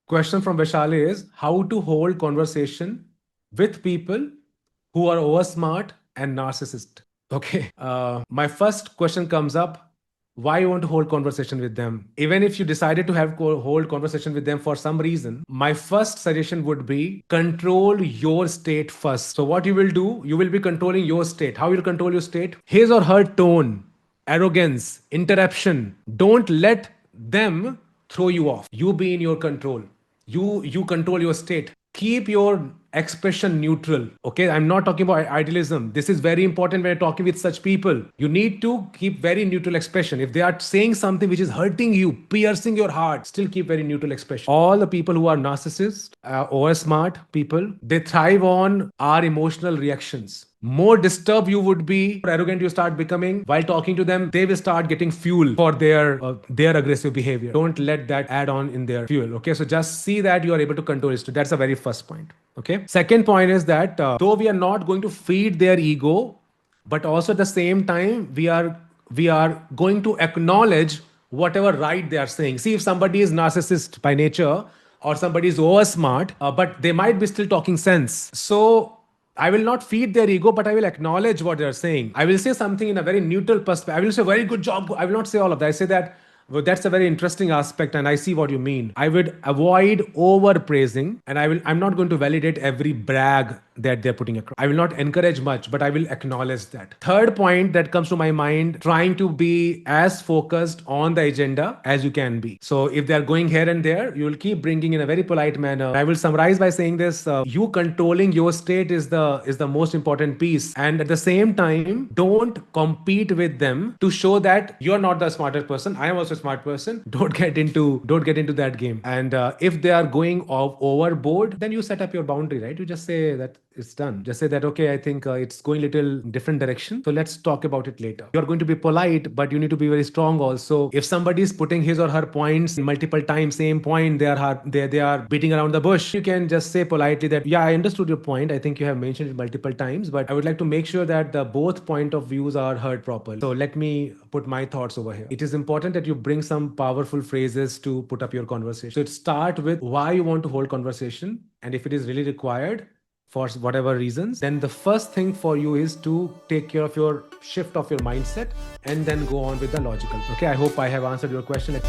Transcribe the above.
Question from Vaishali is how to hold conversation with people who are over smart and narcissist. Okay. My first question comes up. Why you want to hold conversation with them? Even if you decided to have hold conversation with them for some reason, my first suggestion would be control your state first. So what you will do, you will be controlling your state. How you control your state? His or her tone, arrogance, interruption. Don't let them throw you off. You be in your control. You control your state. Keep your expression neutral. Okay, I'm not talking about idealism. This is very important when you're talking with such people. You need to keep very neutral expression. If they are saying something which is hurting you, piercing your heart, still keep very neutral expression. All the people who are narcissists or smart people, they thrive on our emotional reactions. More disturbed you would be, more arrogant you start becoming while talking to them, they will start getting fuel for their aggressive behavior. Don't let that add on in their fuel. Okay, so just see that you are able to control it. That's the very first point. Okay, second point is that though we are not going to feed their ego, but also at the same time we are going to acknowledge whatever right they are saying. See, if somebody is narcissist by nature or somebody is over smart, but they might be still talking sense. So I will not feed their ego, but I will acknowledge what they're saying. I will say something in a very neutral perspective. I will say, very good job. I will not say all of that. I say that, well, that's a very interesting aspect, and I see what you mean. I would avoid overpraising, and I'm not going to validate every brag that they're putting across. I will not encourage much, but I will acknowledge that. Third point that comes to my mind, trying to be as focused on the agenda as you can be. So if they're going here and there, you will keep bringing in a very polite manner. I will summarize by saying this: you controlling your state is the most important piece, and at the same time, don't compete with them to show that you're not the smarter person. I am also a smart person. Don't get into that game. And if they are going overboard, then you set up your boundary, right? You just say that it's done. Just say that, okay, I think it's going little different direction, so let's talk about it later. You're going to be polite, but you need to be very strong also. If somebody is putting his or her points multiple times, same point, they are beating around the bush, you can just say politely that, yeah, I understood your point. I think you have mentioned it multiple times, but I would like to make sure that the both point of views are heard properly. So let me put my thoughts over here. It is important that you bring some powerful phrases to put up your conversation. So it start with why you want to hold conversation, and if it is really required for whatever reasons, then the first thing for you is to take care of your shift of your mindset and then go on with the logical. Okay, I hope I have answered your question.